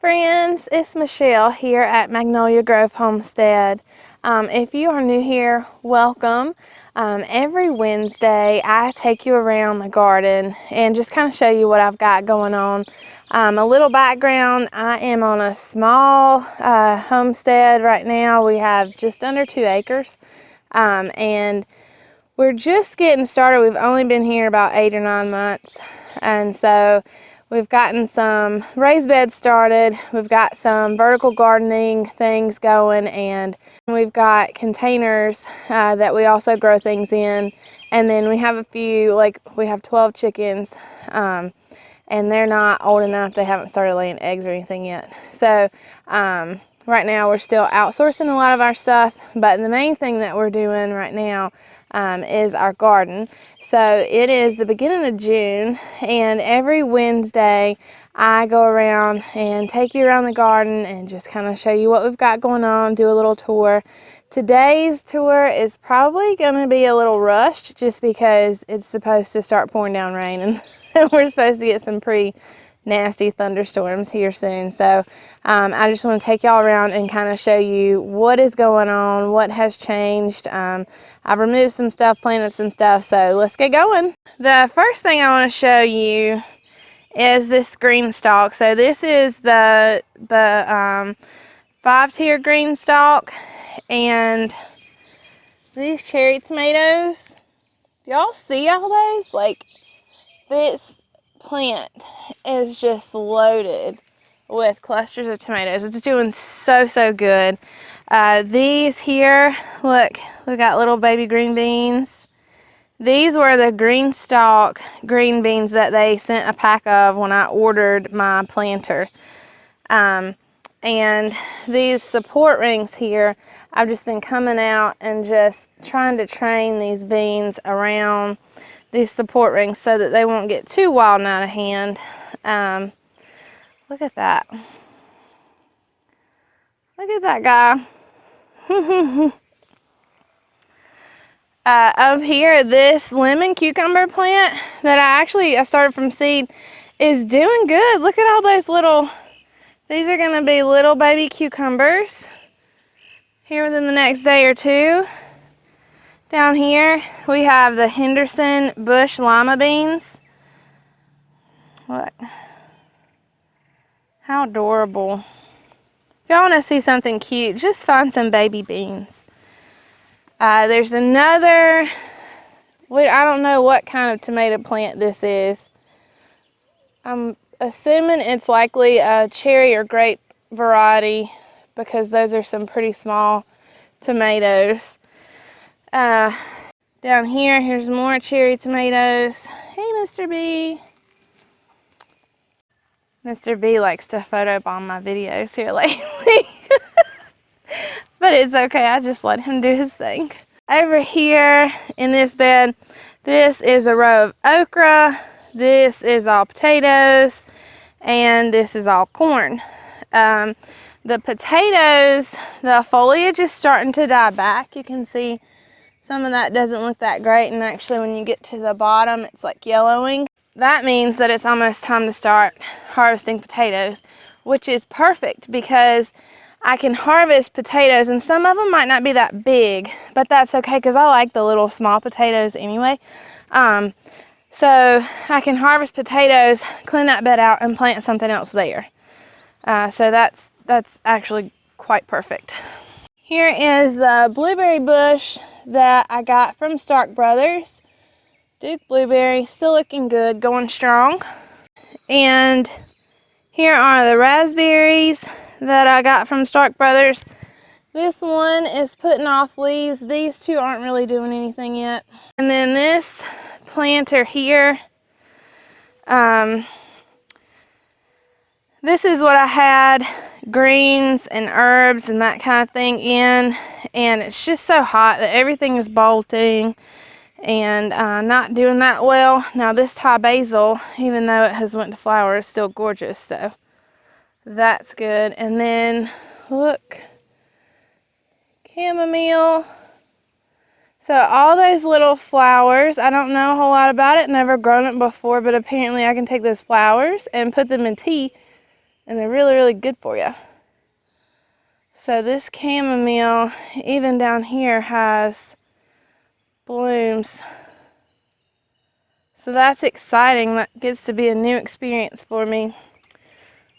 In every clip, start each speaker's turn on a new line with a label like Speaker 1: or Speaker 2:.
Speaker 1: Friends, it's Michelle here at Magnolia Grove Homestead. If you are new here, welcome. Every Wednesday I take you around the garden and just kind of show you what I've got going on. A little background, I am on a small homestead right now. We have just under 2 acres and we're just getting started. We've only been here about 8 or 9 months, and so we've gotten some raised beds started. We've got some vertical gardening things going, and we've got containers that we also grow things in. And then we have a few, like we have 12 chickens, and they're not old enough. They haven't started laying eggs or anything yet. So right now we're still outsourcing a lot of our stuff, but the main thing that we're doing right now is our garden. So it is the beginning of June, and every Wednesday I go around and take you around the garden and just kind of show you what we've got going on, do a little tour. Today's tour is probably going to be a little rushed just because it's supposed to start pouring down rain, and we're supposed to get some pretty nasty thunderstorms here soon. So I just want to take y'all around and kind of show you what is going on, what has changed. I've removed some stuff, planted some stuff, so let's get going. The first thing I want to show you is this green stalk. So this is the 5-tier green stalk, and these cherry tomatoes, do y'all see all those? Like, this plant is just loaded with clusters of tomatoes. It's doing so good. These here, look, we've got little baby green beans. These were the green stalk green beans that they sent a pack of when I ordered my planter. And these support rings here, I've just been coming out and just trying to train these beans around these support rings so that they won't get too wild and out of hand. Look at that. Look at that guy. Up here, this lemon cucumber plant that I started from seed is doing good. Look at all those little, these are gonna be little baby cucumbers here within the next day or two. Down here, we have the Henderson bush lima beans. Look. How adorable. If y'all want to see something cute, just find some baby beans. There's another, I don't know what kind of tomato plant this is. I'm assuming it's likely a cherry or grape variety because those are some pretty small tomatoes. Down here, here's more cherry tomatoes. Hey, Mr. B. Mr. B likes to photobomb my videos here lately. But it's okay, I just let him do his thing. Over here in this bed, this is a row of okra, this is all potatoes, and this is all corn. The potatoes, the foliage is starting to die back. You can see some of that doesn't look that great, and actually when you get to the bottom, it's like yellowing. That means that it's almost time to start harvesting potatoes, which is perfect because I can harvest potatoes, and some of them might not be that big, but that's okay because I like the little small potatoes anyway. So I can harvest potatoes, clean that bed out, and plant something else there. So that's actually quite perfect. Here is the blueberry bush that I got from Stark Brothers. Duke blueberry, still looking good, going strong. And here are the raspberries that I got from Stark Brothers. This one is putting off leaves. These two aren't really doing anything yet. And then this planter here, this is what I had greens and herbs and that kind of thing in, and it's just so hot that everything is bolting and not doing that well. Now this Thai basil, even though it has went to flower, is still gorgeous, so that's good. And then look, chamomile. So all those little flowers, I don't know a whole lot about it, never grown it before, but apparently I can take those flowers and put them in tea and they're really, really good for you. So this chamomile, even down here, has blooms. So that's exciting. That gets to be a new experience for me.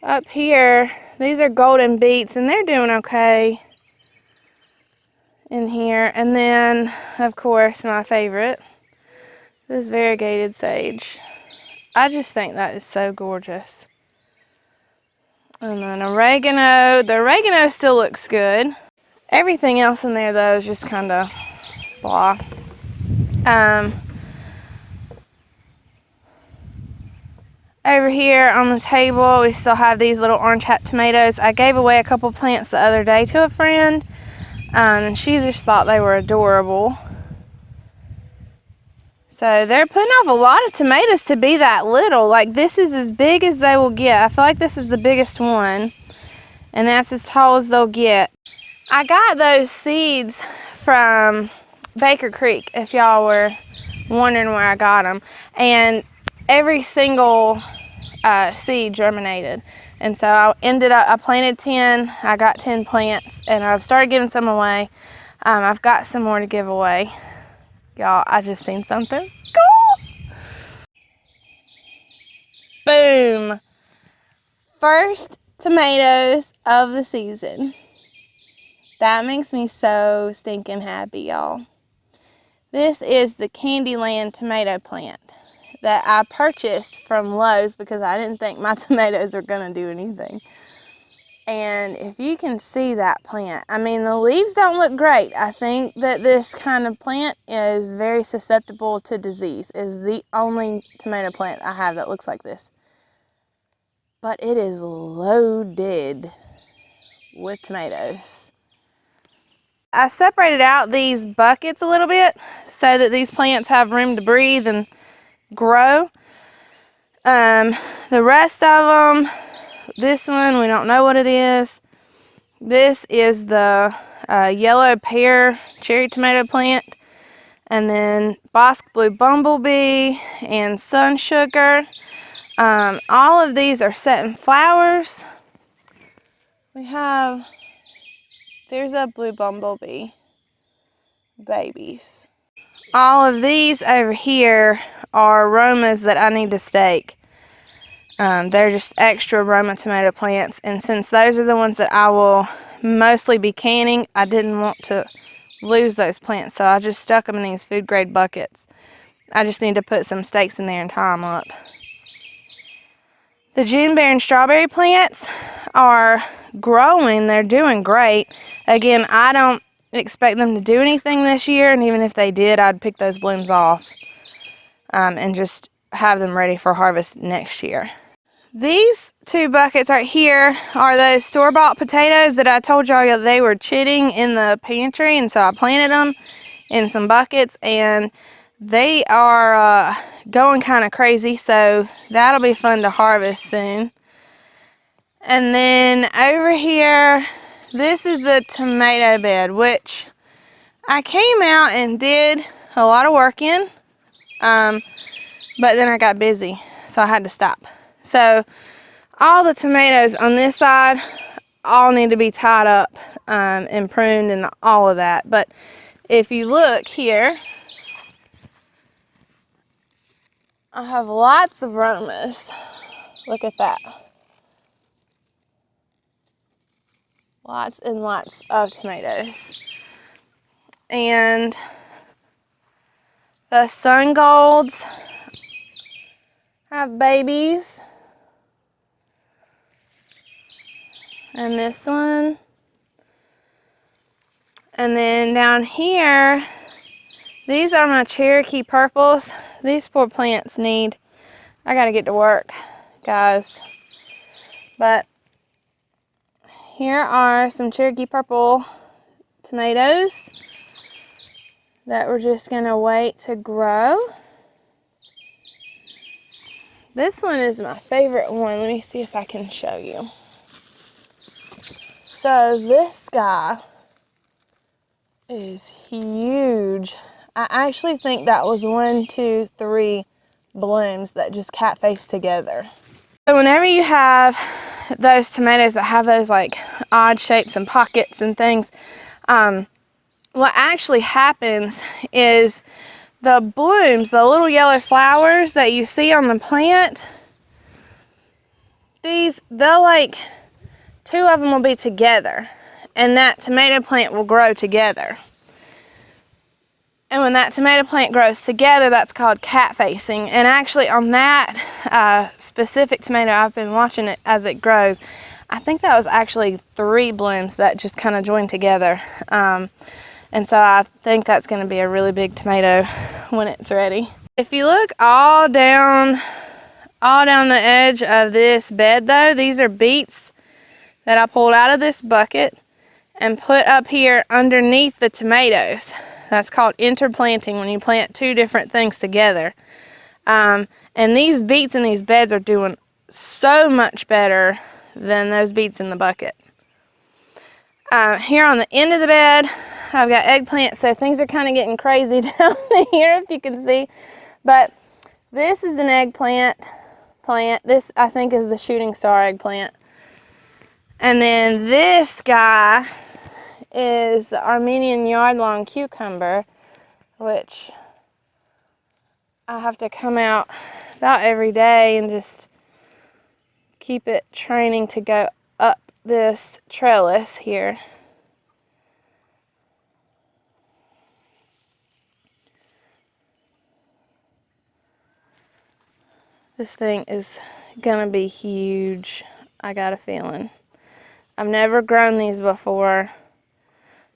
Speaker 1: Up here, these are golden beets, and they're doing okay in here. And then, of course, my favorite, this variegated sage. I just think that is so gorgeous. And then oregano. The oregano still looks good. Everything else in there, though, is just kind of blah. Over here on the table, we still have these little orange hat tomatoes. I gave away a couple plants the other day to a friend, and she just thought they were adorable. So they're putting off a lot of tomatoes to be that little. Like, this is as big as they will get. I feel like this is the biggest one, and that's as tall as they'll get. I got those seeds from Baker Creek, if y'all were wondering where I got them. And every single seed germinated. And so I planted 10. I got 10 plants, and I've started giving some away. I've got some more to give away. Y'all, I just seen something cool. Boom. First tomatoes of the season. That makes me so stinking happy, y'all. This is the Candyland tomato plant that I purchased from Lowe's because I didn't think my tomatoes were gonna do anything. And if you can see that plant, I mean, the leaves don't look great. I think that this kind of plant is very susceptible to disease. It's the only tomato plant I have that looks like this. But it is loaded with tomatoes. I separated out these buckets a little bit so that these plants have room to breathe and grow. The rest of them, this one, we don't know what it is. This is the yellow pear cherry tomato plant. And then Bosque Blue Bumblebee and Sun Sugar. All of these are setting flowers. There's a Blue Bumblebee babies. All of these over here are aromas that I need to stake. They're just extra aroma tomato plants, and since those are the ones that I will mostly be canning, I didn't want to lose those plants, so I just stuck them in these food grade buckets. I just need to put some stakes in there and tie them up. The June Bear and strawberry plants are growing. They're doing great. Again, I don't expect them to do anything this year, and even if they did, I'd pick those blooms off and just have them ready for harvest next year. These two buckets right here are those store-bought potatoes that I told y'all they were chitting in the pantry, and so I planted them in some buckets, and they are going kind of crazy, so that'll be fun to harvest soon. And then over here, this is the tomato bed, which I came out and did a lot of work in, but then I got busy, so I had to stop. So all the tomatoes on this side all need to be tied up and pruned and all of that. But if you look here, I have lots of aromas. Look at that. Lots and lots of tomatoes. And the sun golds have babies. And this one. And then down here, these are my Cherokee purples. These poor plants I gotta get to work, guys. But here are some Cherokee purple tomatoes that we're just gonna wait to grow. This one is my favorite one. Let me see if I can show you. So this guy is huge. I actually think that was 1, 2, 3 blooms that just cat-faced together. So whenever you have those tomatoes that have those like odd shapes and pockets and things, what actually happens is the blooms, the little yellow flowers that you see on the plant, they'll like, two of them will be together, and that tomato plant will grow together. And when that tomato plant grows together, that's called cat facing. And actually on that specific tomato, I've been watching it as it grows. I think that was actually 3 blooms that just kind of joined together. And so I think that's going to be a really big tomato when it's ready. If you look all down the edge of this bed though, these are beets that I pulled out of this bucket and put up here underneath the tomatoes. That's called interplanting, when you plant 2 different things together. And these beets in these beds are doing so much better than those beets in the bucket. Here on the end of the bed, I've got eggplant, so things are kind of getting crazy down here, if you can see. But this is an eggplant plant. This, I think, is the shooting star eggplant. And then this guy is the Armenian yard-long cucumber, which I have to come out about every day and just keep it training to go up this trellis here. This thing is gonna be huge, I got a feeling. I've never grown these before,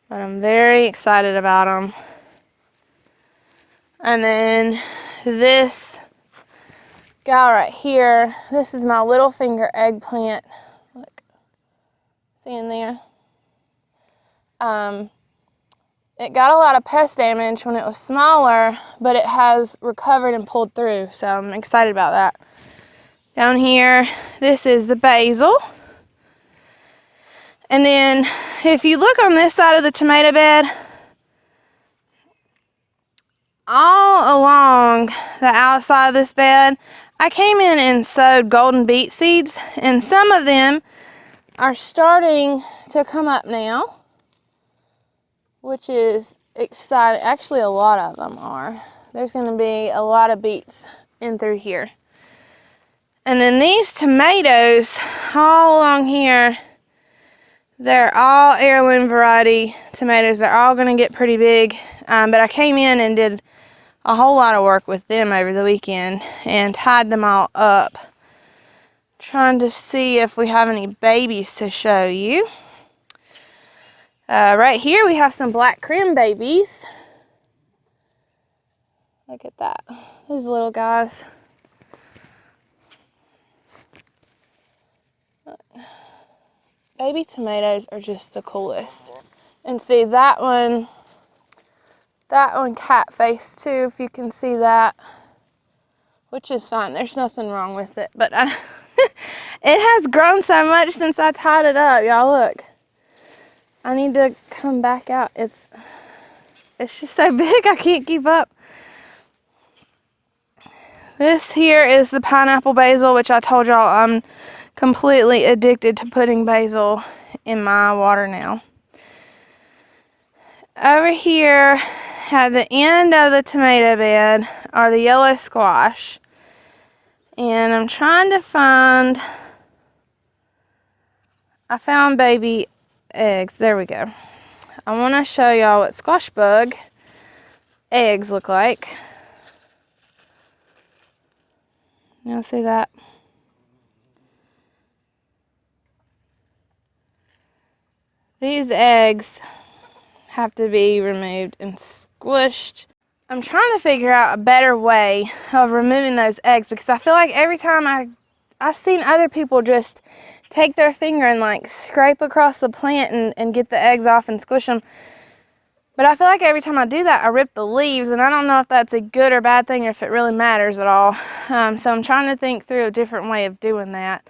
Speaker 1: but I'm very excited about them. And then this guy right here, this is my little finger eggplant. Look, see in there? It got a lot of pest damage when it was smaller, but it has recovered and pulled through, so I'm excited about that. Down here, this is the basil. And then if you look on this side of the tomato bed, all along the outside of this bed, I came in and sowed golden beet seeds, and some of them are starting to come up now, which is exciting. Actually, a lot of them are. There's going to be a lot of beets in through here. And then these tomatoes all along here, they're all heirloom variety tomatoes. They're all going to get pretty big. But I came in and did a whole lot of work with them over the weekend and tied them all up. Trying to see if we have any babies to show you. Right here we have some black creme babies. Look at that. These little guys. Baby tomatoes are just the coolest. And see that one cat face too, if you can see that, which is fine. There's nothing wrong with it, but it has grown so much since I tied it up. Y'all look. I need to come back out. It's just so big I can't keep up. This here is the pineapple basil, which I told y'all I'm completely addicted to putting basil in my water now. Over here at the end of the tomato bed are the yellow squash. And I'm trying to find, I found baby eggs. There we go. I want to show y'all what squash bug eggs look like. Y'all see that? These eggs have to be removed and squished. I'm trying to figure out a better way of removing those eggs, because I feel like every time I've seen other people just take their finger and like scrape across the plant and get the eggs off and squish them. But I feel like every time I do that, I rip the leaves, and I don't know if that's a good or bad thing or if it really matters at all. So I'm trying to think through a different way of doing that.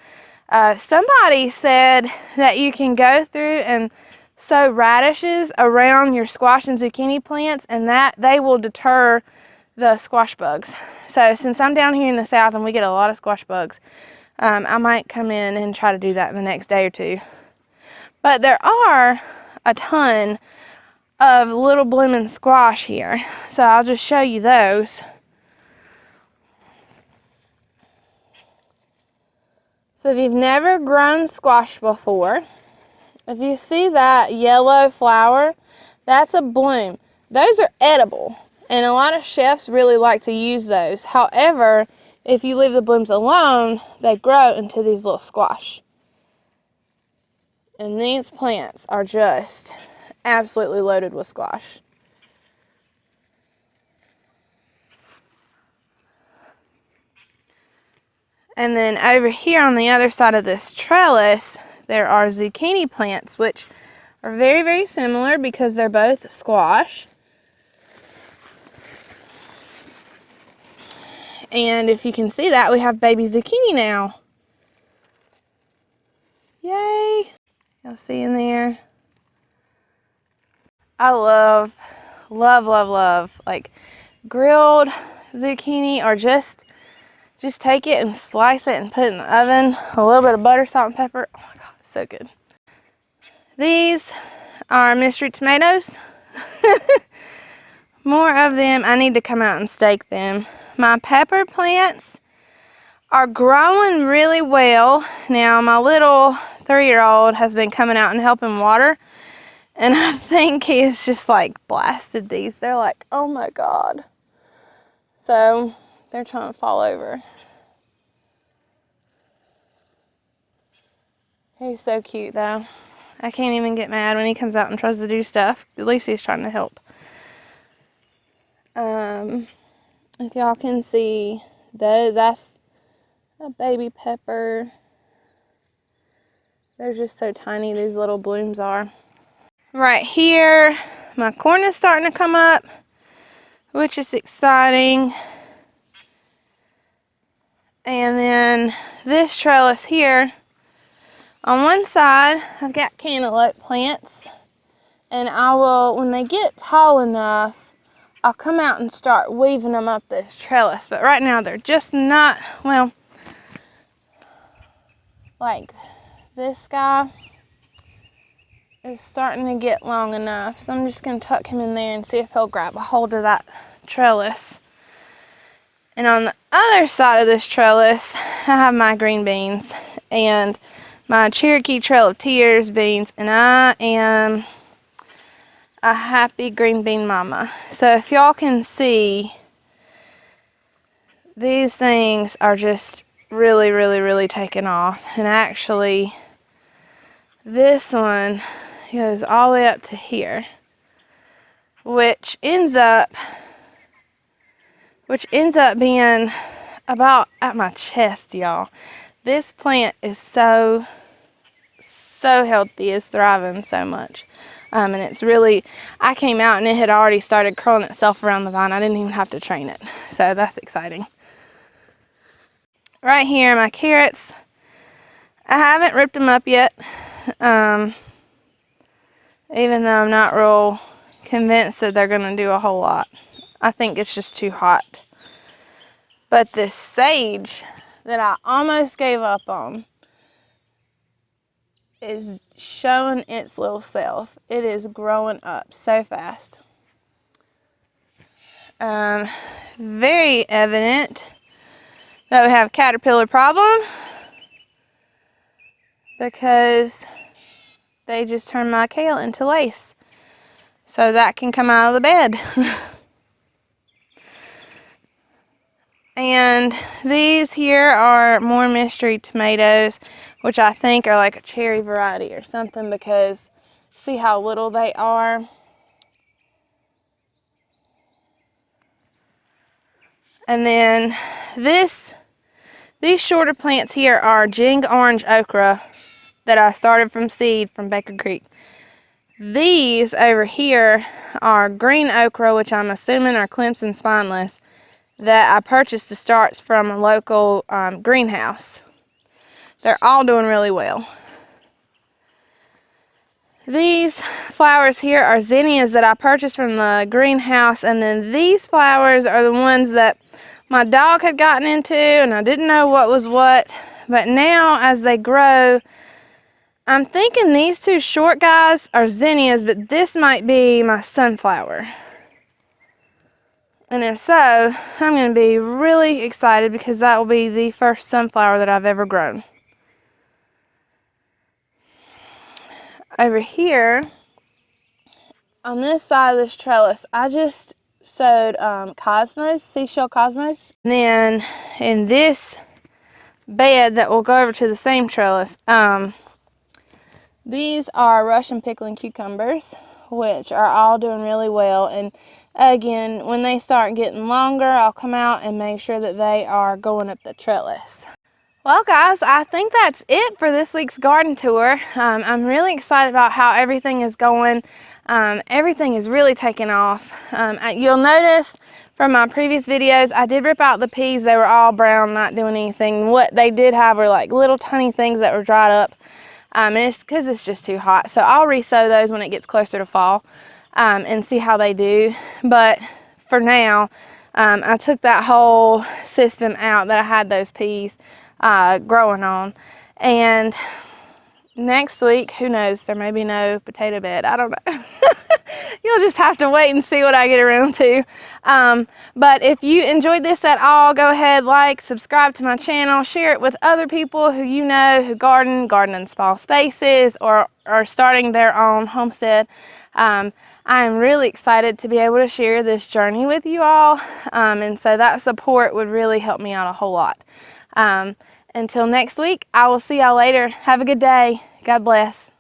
Speaker 1: Somebody said that you can go through and sow radishes around your squash and zucchini plants, and that they will deter the squash bugs. So since I'm down here in the south and we get a lot of squash bugs, I might come in and try to do that in the next day or two. But there are a ton of little blooming squash here, so I'll just show you those. So if you've never grown squash before, if you see that yellow flower, that's a bloom. Those are edible, and a lot of chefs really like to use those. However, if you leave the blooms alone, they grow into these little squash. And these plants are just absolutely loaded with squash. And then over here on the other side of this trellis, there are zucchini plants, which are very, very similar because they're both squash. And if you can see that, we have baby zucchini now. Yay! You'll see in there. I love like grilled zucchini, or just take it and slice it and put it in the oven. A little bit of butter, salt, and pepper. Oh my God, so good. These are mystery tomatoes. More of them. I need to come out and stake them. My pepper plants are growing really well. Now my little 3-year-old has been coming out and helping water, and I think he has just like blasted these. They're like, oh my God. So they're trying to fall over. He's so cute though. I can't even get mad when he comes out and tries to do stuff. At least he's trying to help. If y'all can see those, that's a baby pepper. They're just so tiny, these little blooms are. Right here, my corn is starting to come up, which is exciting. And then this trellis here, on one side, I've got cantaloupe plants, and I will, when they get tall enough, I'll come out and start weaving them up this trellis. But right now they're just not, well, like this guy is starting to get long enough. So I'm just gonna tuck him in there and see if he'll grab a hold of that trellis. And on the other side of this trellis, I have my green beans and my Cherokee Trail of Tears beans, and I am a happy green bean mama. So if y'all can see, these things are just really taking off. And actually, this one goes all the way up to here, which ends up being about at my chest, y'all. This plant is so healthy. It's thriving so much. And it's really, I came out and it had already started curling itself around the vine. I didn't even have to train it. So that's exciting. Right here, my carrots, I haven't ripped them up yet. Even though I'm not real convinced that they're going to do a whole lot. I think it's just too hot. But this sage that I almost gave up on is showing its little self. It is growing up so fast. Very evident that we have a caterpillar problem, because they just turned my kale into lace. So that can come out of the bed. And these here are more mystery tomatoes, which I think are like a cherry variety or something, because see how little they are. And then these shorter plants here are Jing Orange Okra that I started from seed from Baker Creek. These over here are green okra, which I'm assuming are Clemson spineless, that I purchased the starts from a local greenhouse. They're all doing really well. These flowers here are zinnias that I purchased from the greenhouse, and then these flowers are the ones that my dog had gotten into, and I didn't know what was what, But now as they grow, I'm thinking these two short guys are zinnias, but this might be my sunflower. And if so, I'm going to be really excited because that will be the first sunflower that I've ever grown. Over here, on this side of this trellis, I just sowed cosmos, seashell cosmos. And then in this bed that will go over to the same trellis, these are Russian pickling cucumbers, which are all doing really well. And again, when they start getting longer, I'll come out and make sure that they are going up the trellis. Well guys, I think that's it for this week's garden tour. I'm really excited about how everything is going. Everything is really taking off. You'll notice from my previous videos, I did rip out the peas. They were all brown, not doing anything. What they did have were like little tiny things that were dried up. And it's because it's just too hot. So I'll resow those when it gets closer to fall and see how they do. But for now, I took that whole system out that I had those peas growing on. And next week, who knows, there may be no potato bed. I don't know. You'll just have to wait and see what I get around to. But if you enjoyed this at all, go ahead, like, subscribe to my channel, share it with other people who you know who garden in small spaces or are starting their own homestead. I am really excited to be able to share this journey with you all. And so that support would really help me out a whole lot. Until next week, I will see y'all later. Have a good day. God bless.